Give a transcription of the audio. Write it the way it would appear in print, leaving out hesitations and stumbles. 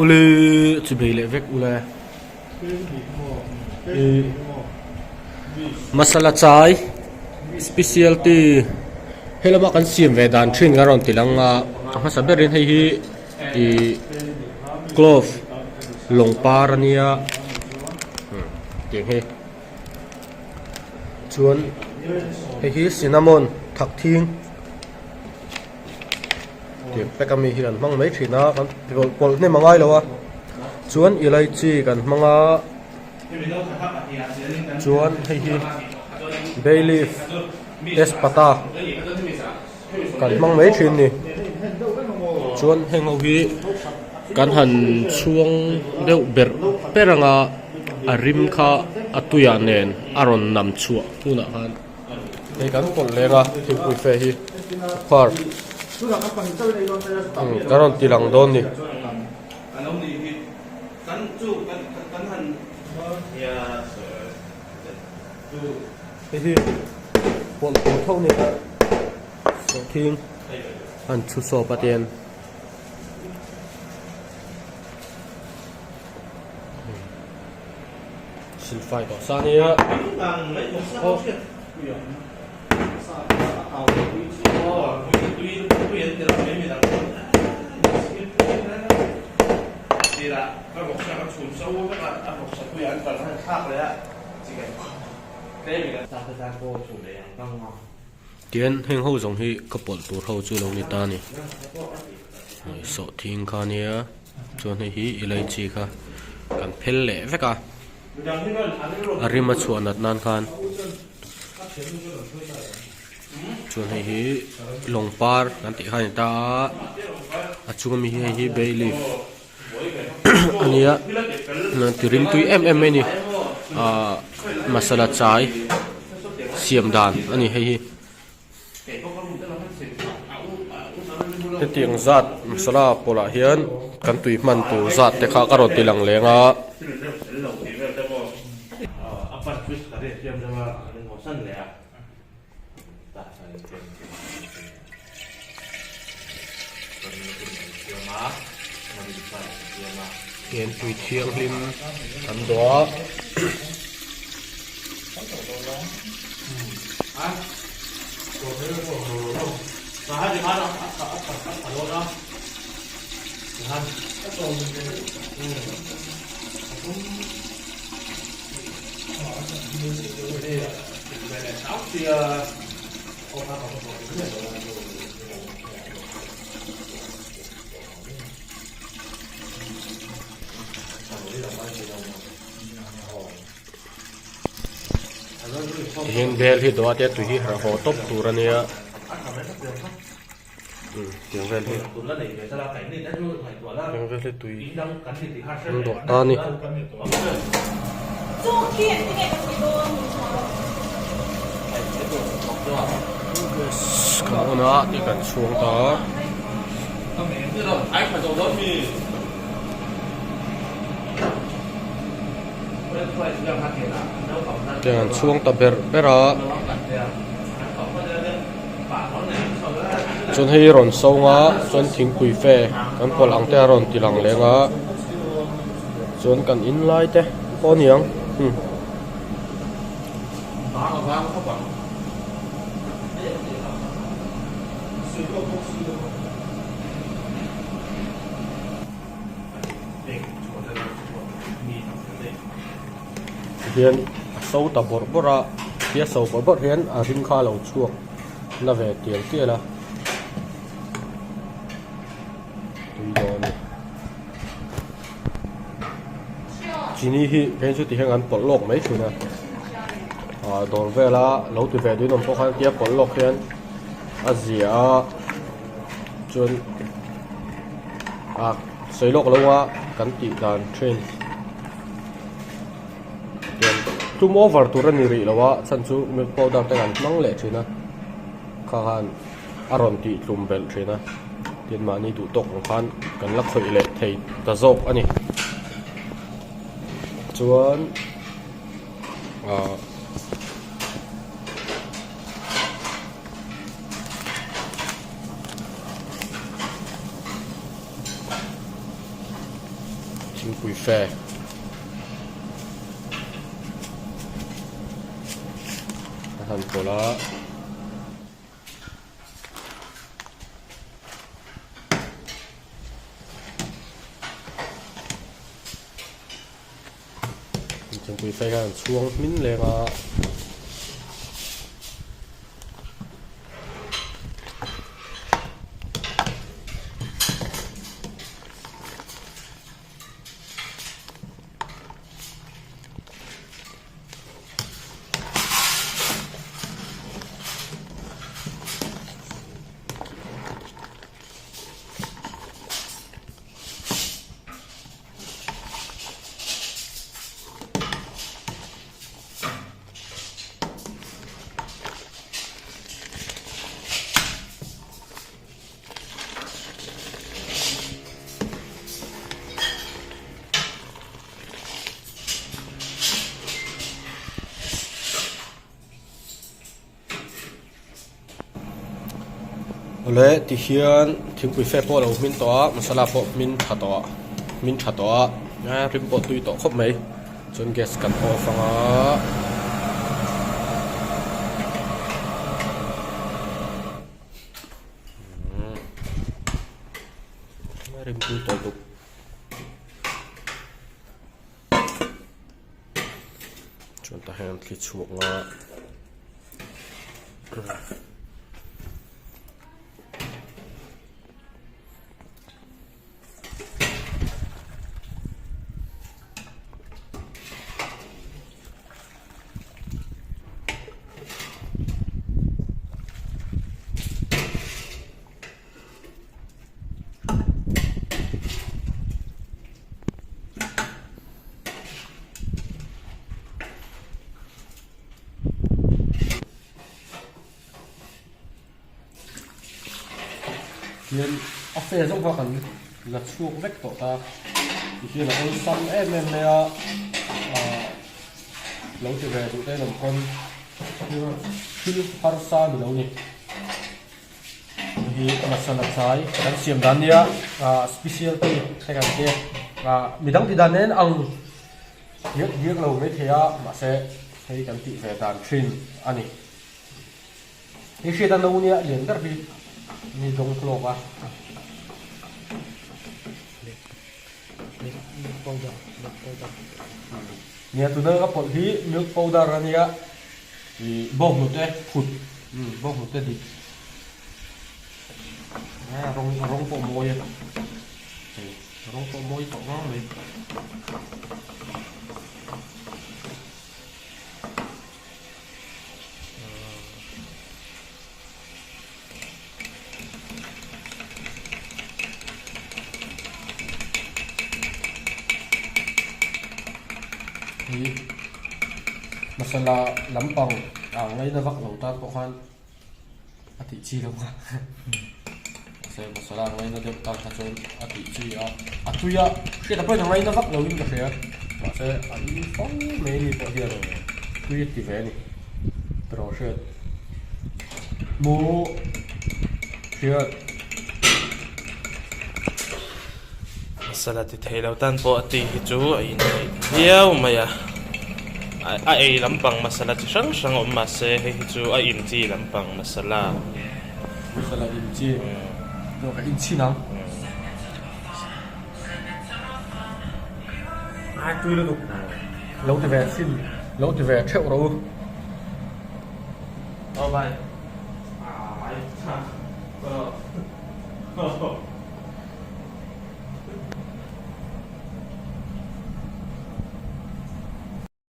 ule chu bei le vek ule masala chai specialty helama kan siam ve dan thin garon tilanga ma saberin hei hi i clove longpar ania tiang he chuan hei hi cinnamon thak thing tiang pekami hi kan mang mai thina kan pol ne mangai lawa chuan elaichi kan manga chuan hei hi bay leaf tespata kan mang mấy chuyện nè chuan heng ho hi kan han chuang deuh ber peranga arim kha atuya nen aron nam chua tuna han hei kan pol lenga thingpui fe hi phar karon tilang don ni hei hi pol thâu ni so thing an chu so patien sulfai to sania tiền heng ho zong hi kapol tur ho chu lo ni ta ni so thing kha nia chuan hi elaichi kha kan phel le veka arima chuanat nan khan chuan hi longpar kan ti khan ta achungami hi bay leaf ania na tirim tui ni masala chai siam dan ani hi cái tiếng zat masala pola hian kan tui man tu zat te kha karot tilang lenga hian tui thiang hlim an do hiện bel hi do te tu hi ra ho top turania tiếng vel hi tui an do ta ni ka na ti kan chuang ta tiếng chuang ta bera chuan hei ron songa chuan thingpui fe kan pol ang te ron tilang lenga chuan kan in lai te poniang hian so ta bor bora hia so bor bor hian a rim kha lo chuak na ve tiang tiala chini hi pen chu ti hang an pol lok mai thuna dor vela lo tu ve du nom pokhan tia pol lok hian azia chun soilok lowa kan ti dan train tum over turan ni ri lawa chan chu milk powder te kan mang le thina khan aron ti tlum bel thina tin ma ni du tok khan kan la khoi le thei ta zok ani chuan bùi phê hẳn cổ lá chẳng bùi phê hẳn chuông min lệ mà lệ thì hiện thím bùi phê po đầu min to masala po min thà to nha rim po tui to khop mấy chọn gas kan off anga rim tui to tu chọn ta hand ki chuak nga hiện ốc phê giống vào cần là chuông vách tổ ta thì khi là ông xăm em này lâu trở về tụi đây là một con khi farsa bị lâu nhỉ thì mặt sườn mặt trái đang xiêm đan nhá special tây cái cái kia mình đang thì đan nên ăn việc lâu mấy thế mà sẽ thấy cái tỷ về đàn train anh ấy thì khi đan lâu nhá liền các vị ni dong flow ba nia tu na ka pot hi milk powder ania thì bông một te phụt bông một te đi rong po môi rong po môi to ngon này masala lampang ngay na vak lâu ta có khoan ati chi đâu mà sẽ masala ngay na được ta chọn ati chi atuya khi ta phải ngay na vak lâu như thế mà sẽ ăn phong mấy đi có here rồi tuy thì về đi rồi sẽ mua here masala thì thấy lâu tan po ati chú ấy này nhiều mà ya ai lampang masala chi sang sang om ma se he chu a in chi lampang masala in chi rồi cái in chi nào ai tuy luôn lâu thì về xin lâu thì về theo đâu bye bye ai